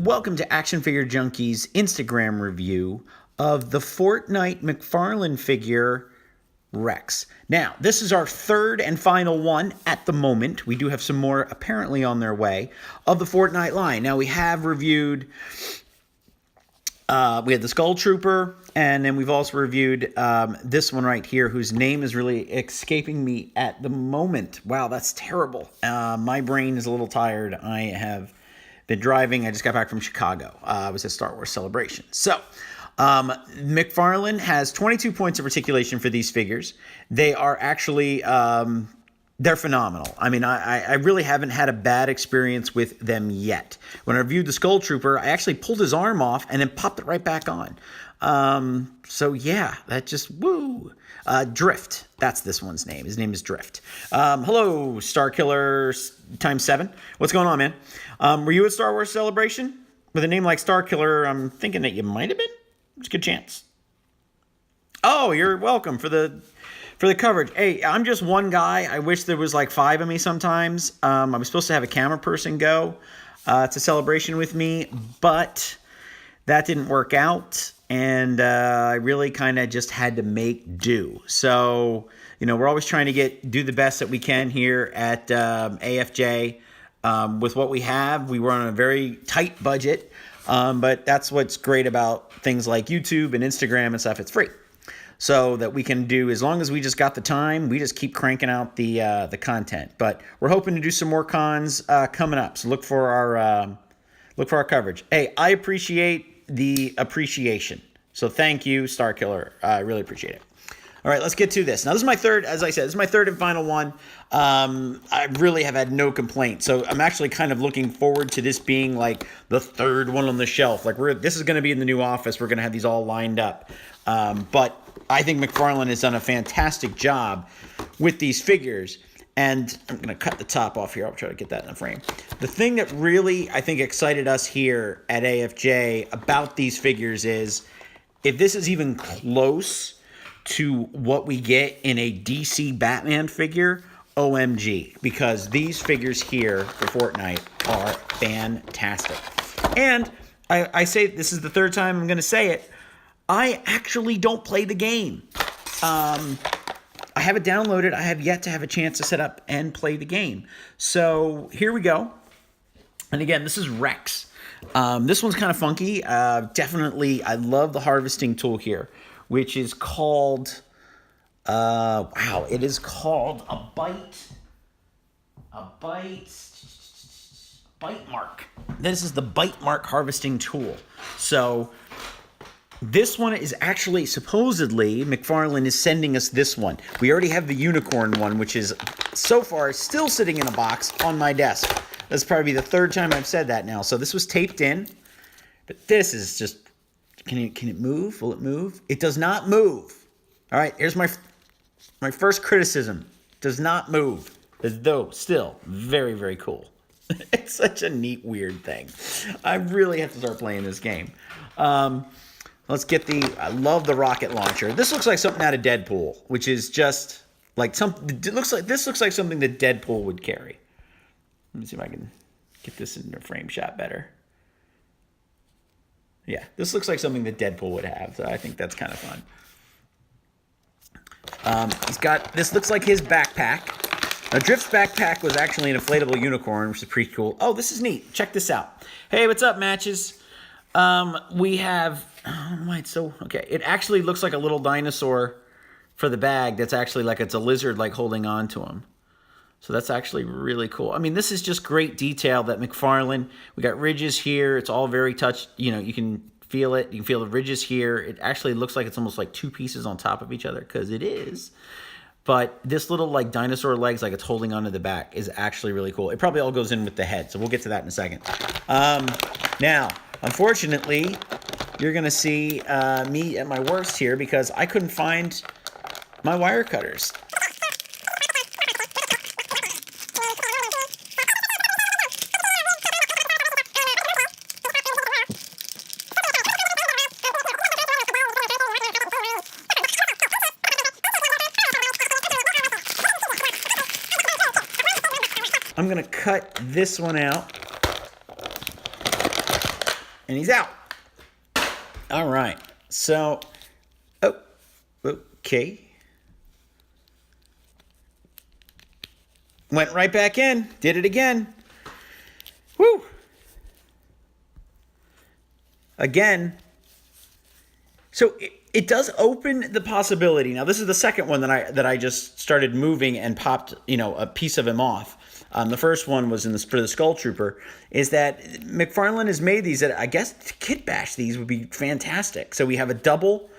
welcome to Action Figure Junkie's Instagram review of the Fortnite McFarlane figure Rex. Now, this is our third and final one at the moment. We do have some more apparently on their way of the Fortnite line. Now, we have reviewed, we had the Skull Trooper, and then we've also reviewed this one right here, whose name is really escaping me at the moment. Wow, that's terrible. My brain is a little tired. I have been driving. I just got back from Chicago. I was at Star Wars Celebration. So, McFarlane has 22 points of articulation for these figures. They are actually, they're phenomenal. I mean, I really haven't had a bad experience with them yet. When I reviewed the Skull Trooper, I actually pulled his arm off and then popped it right back on. So yeah, that just, woo. Drift, that's this one's name. His name is Drift. Hello, Star Killer ×7. What's going on, man? Were you at Star Wars Celebration? With a name like Star Killer, I'm thinking that you might have been. It's a good chance. Oh, you're welcome for the coverage. Hey, I'm just one guy. I wish there was like 5 of me sometimes. I was supposed to have a camera person go to Celebration with me, but that didn't work out, and I really kind of just had to make do. So, you know, we're always trying to do the best that we can here at AFJ with what we have. We were on a very tight budget, but that's what's great about things like YouTube and Instagram and stuff. It's free. So that we can do, as long as we just got the time, we just keep cranking out the content. But we're hoping to do some more cons coming up. So look for our coverage. Hey, I appreciate the appreciation. So thank you, Star Killer. I really appreciate it. All right, let's get to this. Now, this is my third, as I said, this is my third and final one. I really have had no complaints. So I'm actually kind of looking forward to this being like the third one on the shelf. Like this is going to be in the new office. We're going to have these all lined up. But I think McFarlane has done a fantastic job with these figures. And I'm going to cut the top off here. I'll try to get that in the frame. The thing that really, I think, excited us here at AFJ about these figures is if this is even close to what we get in a DC Batman figure, OMG. Because these figures here for Fortnite are fantastic. And I say, this is the third time I'm going to say it, I actually don't play the game. I have it downloaded. I have yet to have a chance to set up and play the game. So here we go. And again, this is Rex. This one's kind of funky. Definitely, I love the harvesting tool here, which is called, wow, it is called a bite mark. This is the bite mark harvesting tool. So this one is actually, supposedly, McFarlane is sending us this one. We already have the unicorn one, which is, so far, still sitting in a box on my desk. That's probably the third time I've said that now. So this was taped in, but this is just, can it move? Will it move? It does not move. All right, here's my first criticism. Does not move, though still very, very cool. It's such a neat, weird thing. I really have to start playing this game. Let's get I love the rocket launcher. This looks like something out of Deadpool, which is just like this looks like something that Deadpool would carry. Let me see if I can get this in a frame shot better. Yeah, this looks like something that Deadpool would have, so I think that's kind of fun. This looks like his backpack. Now, Drift's backpack was actually an inflatable unicorn, which is pretty cool. Oh, this is neat. Check this out. Hey, what's up, Matches? We have, I don't know why it's so, okay. It actually looks like a little dinosaur for the bag. That's actually like, it's a lizard like holding on to him. So that's actually really cool. I mean, this is just great detail that McFarlane, we got ridges here. It's all very touched, you know, you can feel it. You can feel the ridges here. It actually looks like it's almost like 2 pieces on top of each other, because it is. But this little like dinosaur legs, like it's holding onto the back, is actually really cool. It probably all goes in with the head, so we'll get to that in a second. Now, unfortunately, you're going to see me at my worst here because I couldn't find my wire cutters. I'm going to cut this one out. And he's out. All right. So, oh, okay. Went right back in. Did it again. Woo. Again. So it does open the possibility. Now, this is the second one that I just started moving and popped, a piece of him off. The first one was for the Skull Trooper. Is that McFarlane has made these that I guess to kit bash these would be fantastic. So we have double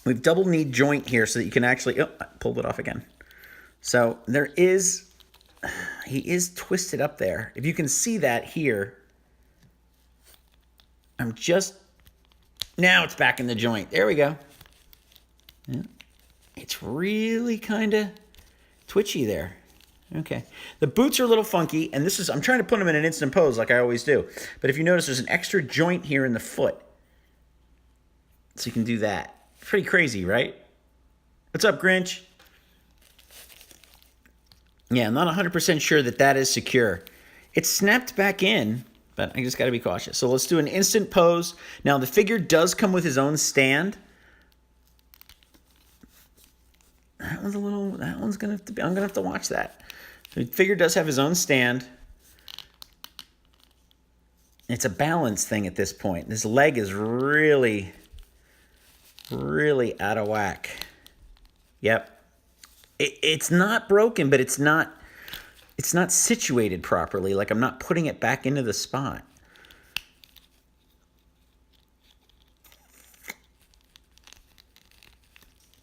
knee joint here, so that you can actually. Oh, I pulled it off again. So he is twisted up there. If you can see that here, now it's back in the joint. There we go. Yeah. It's really kind of twitchy there. Okay. The boots are a little funky, and I'm trying to put them in an instant pose like I always do. But if you notice, there's an extra joint here in the foot. So you can do that. Pretty crazy, right? What's up, Grinch? Yeah, I'm not 100% sure that is secure. It's snapped back in, but I just got to be cautious. So let's do an instant pose. Now, the figure does come with his own stand. That one's going to I'm going to have to watch that. The figure does have his own stand. It's a balance thing at this point. This leg is really, really out of whack. Yep. It's not broken, but it's not situated properly. Like I'm not putting it back into the spot.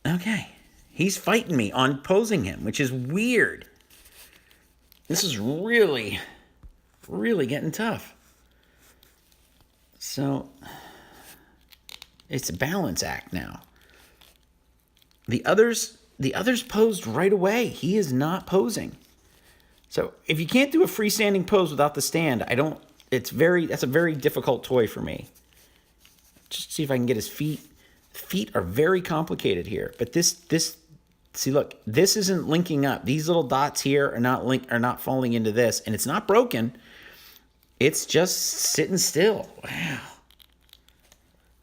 Okay. He's fighting me on posing him, which is weird. This is really, really getting tough. So it's a balance act now. The others posed right away. He is not posing. So if you can't do a freestanding pose without the stand, that's a very difficult toy for me. Just see if I can get his feet. Feet are very complicated here. But see, look, this isn't linking up. These little dots here are not falling into this, and it's not broken. It's just sitting still. Wow.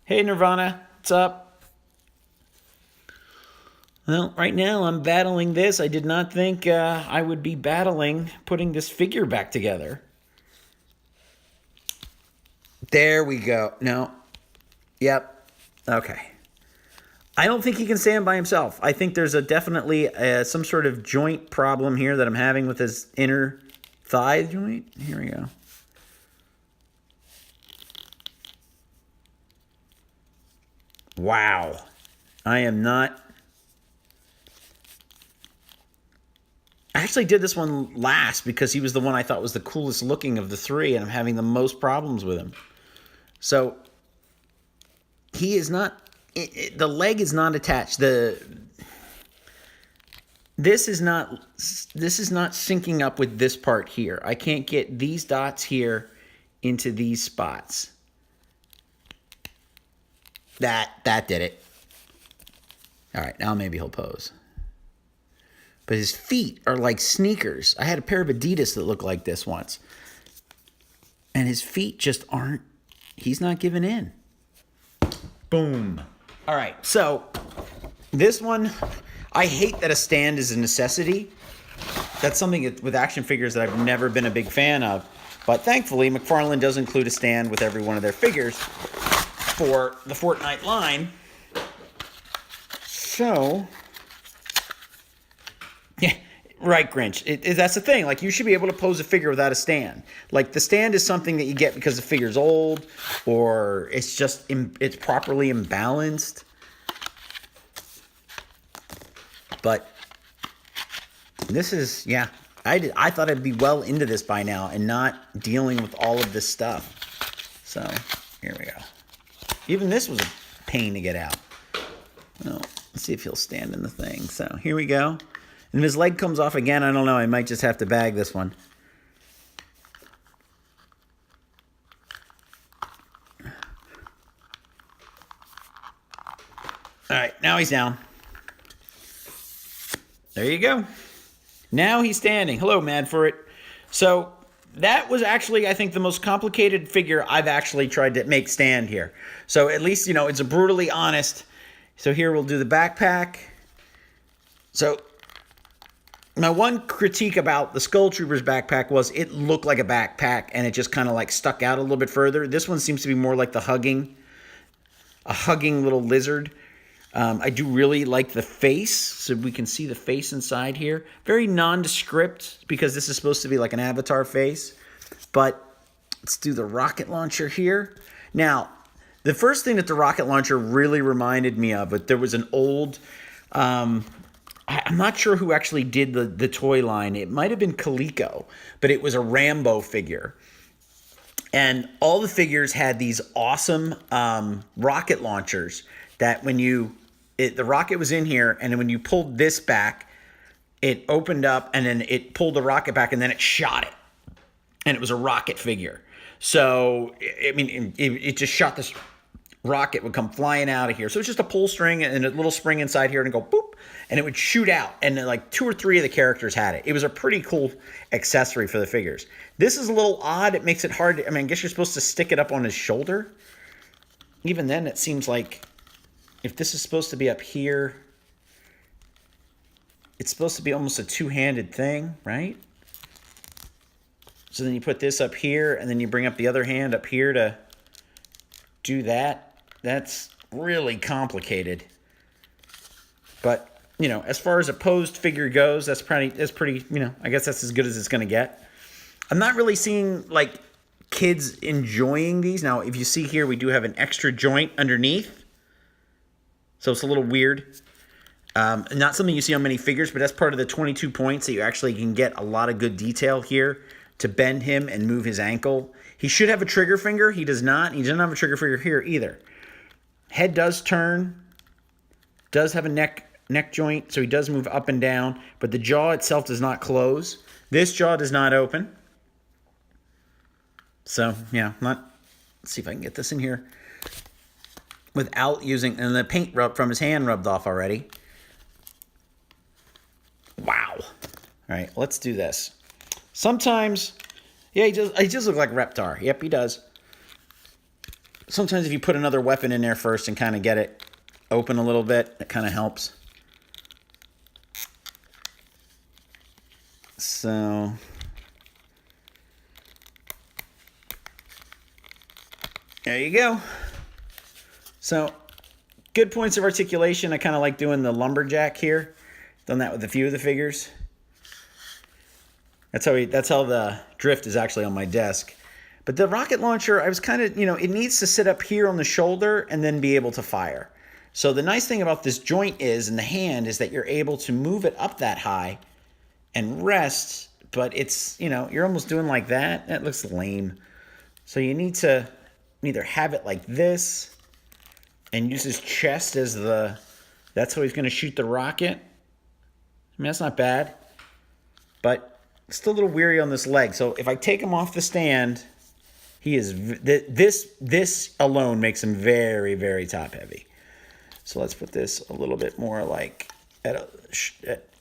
Hey, Nirvana, what's up? Well, right now I'm battling this. I did not think I would be battling putting this figure back together. There we go. No. Yep. Okay. I don't think he can stand by himself. I think there's definitely some sort of joint problem here that I'm having with his inner thigh joint. Here we go. Wow. I actually did this one last because he was the one I thought was the coolest looking of the three, and I'm having the most problems with him. So he is not. The leg is not attached. This is not syncing up with this part here. I can't get these dots here into these spots. That did it. All right, now maybe he'll pose. But his feet are like sneakers. I had a pair of Adidas that looked like this once. And his feet just aren't, he's not giving in. Boom. All right, so this one, I hate that a stand is a necessity. That's something with action figures that I've never been a big fan of. But thankfully, McFarlane does include a stand with every one of their figures for the Fortnite line. So, yeah, right, Grinch. That's the thing. Like, you should be able to pose a figure without a stand. Like, the stand is something that you get because the figure's old, or it's properly imbalanced. But this is, yeah, I thought I'd be well into this by now and not dealing with all of this stuff. So, here we go. Even this was a pain to get out. Well, let's see if he'll stand in the thing. So, here we go. And if his leg comes off again, I don't know. I might just have to bag this one. All right, now he's down. There you go. Now he's standing. Hello, Mad for it. So that was actually, I think, the most complicated figure I've actually tried to make stand here. So at least, it's a brutally honest. So here we'll do the backpack. So my one critique about the Skull Troopers backpack was it looked like a backpack and it just kind of like stuck out a little bit further. This one seems to be more like a hugging little lizard. I do really like the face, so we can see the face inside here. Very nondescript because this is supposed to be like an avatar face. But let's do the rocket launcher here. Now, the first thing that the rocket launcher really reminded me of, but there was an old, I'm not sure who actually did the toy line. It might have been Coleco, but it was a Rambo figure. And all the figures had these awesome rocket launchers that when the rocket was in here, and then when you pulled this back, it opened up, and then it pulled the rocket back, and then it shot it. And it was a rocket figure. So, I mean, it just shot this rocket, would come flying out of here. So it's just a pull string and a little spring inside here and go boop, and it would shoot out. And then like 2 or 3 of the characters had it. It was a pretty cool accessory for the figures. This is a little odd. It makes it hard. I guess you're supposed to stick it up on his shoulder. Even then, it seems like if this is supposed to be up here, it's supposed to be almost a two-handed thing, right? So then you put this up here, and then you bring up the other hand up here to do that. That's really complicated. But, as far as a posed figure goes, that's pretty, I guess that's as good as it's going to get. I'm not really seeing, like, kids enjoying these. Now, if you see here, we do have an extra joint underneath. So it's a little weird. Not something you see on many figures, but that's part of the 22 points that you actually can get a lot of good detail here to bend him and move his ankle. He should have a trigger finger. He does not. He doesn't have a trigger finger here either. Head does turn. Does have a neck joint, so he does move up and down, but the jaw itself does not close. This jaw does not open. So, yeah, let's see if I can get this in here without using, and the paint from his hand rubbed off already. Wow. All right, let's do this. Sometimes, yeah, he just looks like Reptar. Yep, he does. Sometimes if you put another weapon in there first and kind of get it open a little bit, it kind of helps. So, there you go. So, good points of articulation. I kind of like doing the lumberjack here. Done that with a few of the figures. That's how the drift is actually on my desk. But the rocket launcher, I was kind of, it needs to sit up here on the shoulder and then be able to fire. So the nice thing about this joint in the hand is that you're able to move it up that high and rest, but it's, you're almost doing like that. That looks lame. So you need to either have it like this and use his chest as that's how he's going to shoot the rocket. That's not bad, but still a little weary on this leg. So if I take him off the stand, he is, this alone makes him very, very top heavy. So let's put this a little bit more like at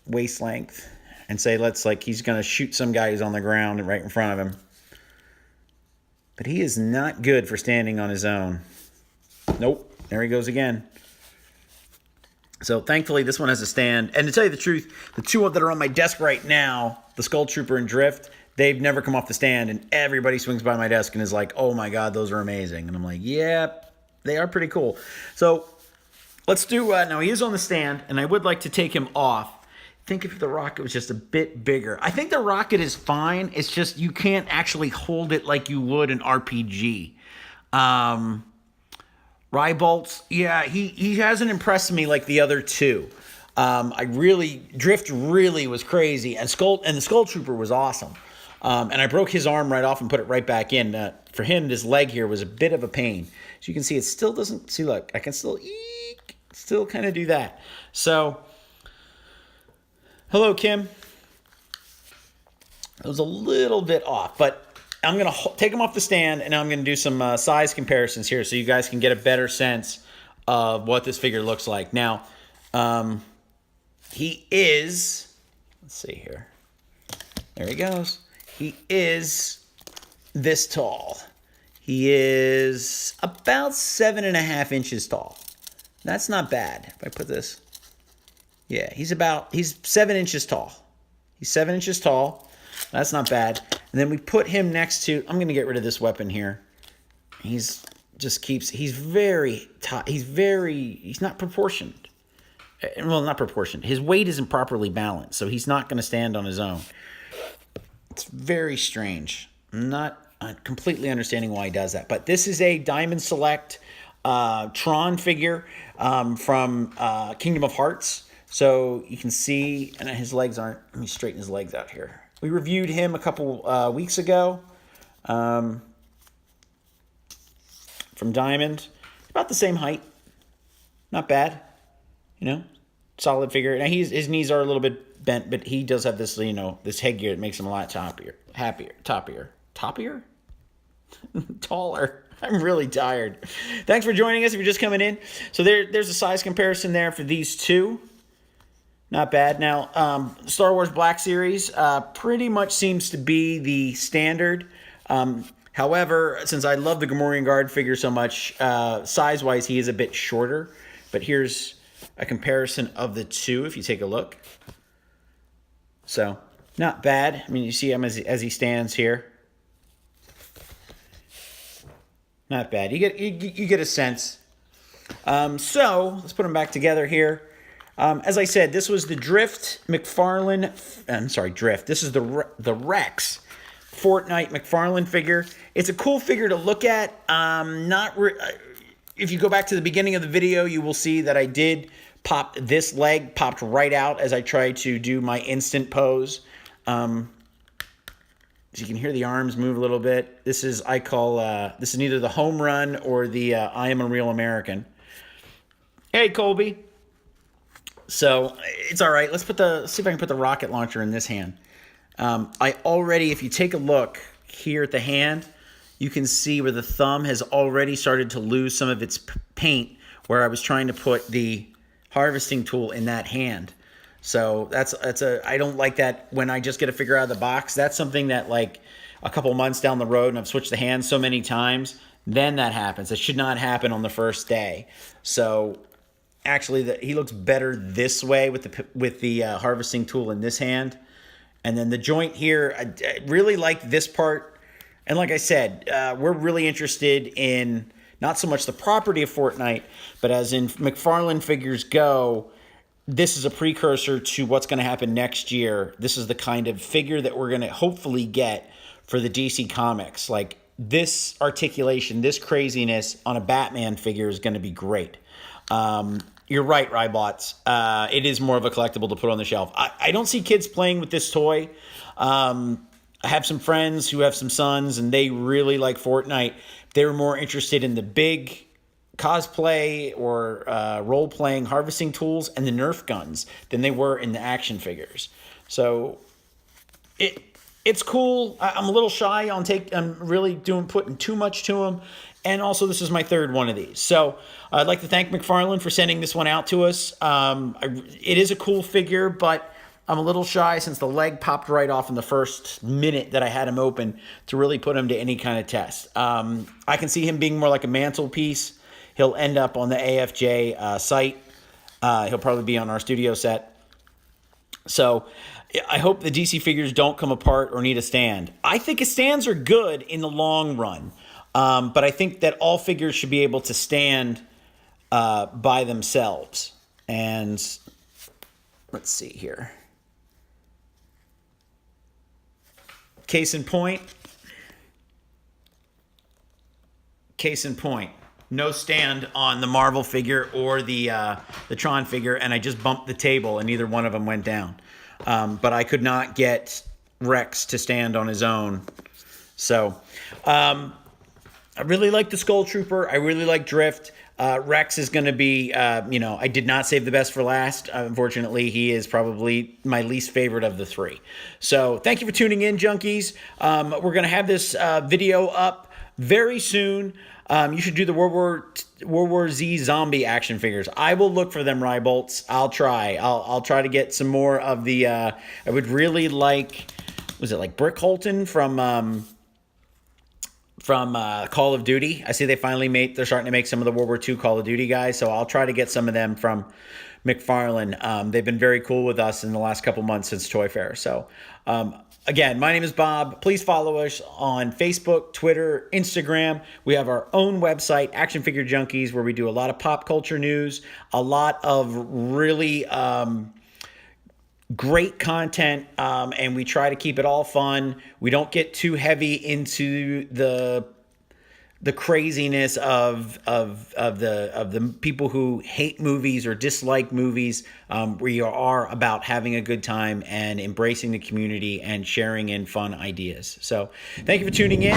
waist length and say, he's going to shoot some guy who's on the ground right in front of him. But he is not good for standing on his own. Nope. There he goes again. So thankfully this one has a stand. And to tell you the truth, the two that are on my desk right now, the Skull Trooper and Drift, they've never come off the stand. And everybody swings by my desk and is like, oh my God, those are amazing. And I'm like, yeah, they are pretty cool. So let's do, now he is on the stand and I would like to take him off. Think if the rocket was just a bit bigger. I think the rocket is fine. It's just you can't actually hold it like you would an RPG. Rybolts, yeah, he hasn't impressed me like the other two. Drift really was crazy, and the Skull Trooper was awesome. And I broke his arm right off and put it right back in. For him, this leg here was a bit of a pain. So you can see it still doesn't, see look, I can still kind of do that. So, hello, Kim. It was a little bit off, but I'm going to take him off the stand, and I'm going to do some size comparisons here so you guys can get a better sense of what this figure looks like. Now, he is, let's see here. There he goes. He is this tall. He is about 7.5 inches tall. That's not bad. If I put this, yeah, he's 7 inches tall. He's 7 inches tall. That's not bad. And then we put him next to, I'm going to get rid of this weapon here. He's not proportioned. Well, not proportioned. His weight isn't properly balanced, so he's not going to stand on his own. It's very strange. I'm not completely understanding why he does that. But this is a Diamond Select Tron figure from Kingdom of Hearts. So you can see, and his legs aren't, let me straighten his legs out here. We reviewed him a couple weeks ago from Diamond. About the same height. Not bad. You know, solid figure. Now his knees are a little bit bent, but he does have this, this headgear that makes him a lot toppier. Taller. I'm really tired. Thanks for joining us if you're just coming in. So there's a size comparison there for these two. Not bad. Now, Star Wars Black Series pretty much seems to be the standard. However, since I love the Gamorrean Guard figure so much, size-wise, he is a bit shorter. But here's a comparison of the two if you take a look. So, not bad. I mean, you see him as he stands here. Not bad. You get a sense. So, let's put them back together here. As I said, this was the Drift McFarlane. I'm sorry, Drift. This is the Rex Fortnite McFarlane figure. It's a cool figure to look at. If you go back to the beginning of the video, you will see that I did pop this leg, popped right out as I tried to do my instant pose. As you can hear the arms move a little bit. This is neither the home run or the I am a real American. Hey, Colby. So it's all right. Let's see if I can put the rocket launcher in this hand. If you take a look here at the hand, you can see where the thumb has already started to lose some of its paint where I was trying to put the harvesting tool in that hand. So I don't like that when I just get a figure out of the box. That's something that like a couple months down the road and I've switched the hands so many times, then that happens. It should not happen on the first day. So actually he looks better this way with the harvesting tool in this hand. And then the joint here, I really like this part. And like I said, we're really interested in not so much the property of Fortnite, but as in McFarlane figures go, this is a precursor to what's going to happen next year. This is the kind of figure that we're going to hopefully get for the DC Comics. Like this articulation, this craziness on a Batman figure is going to be great. You're right, Rybots. It is more of a collectible to put on the shelf. I don't see kids playing with this toy. I have some friends who have some sons, and they really like Fortnite. They were more interested in the big cosplay or role-playing harvesting tools and the Nerf guns than they were in the action figures. So it's cool. I'm a little shy on I'm really putting too much to them. And also, this is my third one of these. So I'd like to thank McFarlane for sending this one out to us. It is a cool figure, but I'm a little shy since the leg popped right off in the first minute that I had him open to really put him to any kind of test. I can see him being more like a mantelpiece. He'll end up on the AFJ site. He'll probably be on our studio set. So I hope the DC figures don't come apart or need a stand. I think stands are good in the long run. But I think that all figures should be able to stand by themselves. And let's see here. Case in point. No stand on the Marvel figure or the Tron figure, and I just bumped the table, and neither one of them went down. But I could not get Rex to stand on his own. So I really like the Skull Trooper. I really like Drift. Rex is going to be, I did not save the best for last. Unfortunately, he is probably my least favorite of the three. So thank you for tuning in, junkies. We're going to have this video up very soon. You should do the World War Z zombie action figures. I will look for them, Rybolts. I'll try. I'll try to get some more of the, I would really like, was it like Brick Holton from from Call of Duty. I see they're starting to make some of the World War II Call of Duty guys, so I'll try to get some of them from McFarlane. They've been very cool with us in the last couple months since Toy Fair. So again, my name is Bob. Please follow us on Facebook, Twitter, Instagram. We have our own website, Action Figure Junkies, where we do a lot of pop culture news, a lot of really great content, and we try to keep it all fun. We don't get too heavy into the craziness of the people who hate movies or dislike movies. We are about having a good time and embracing the community and sharing in fun ideas. So thank you for tuning in.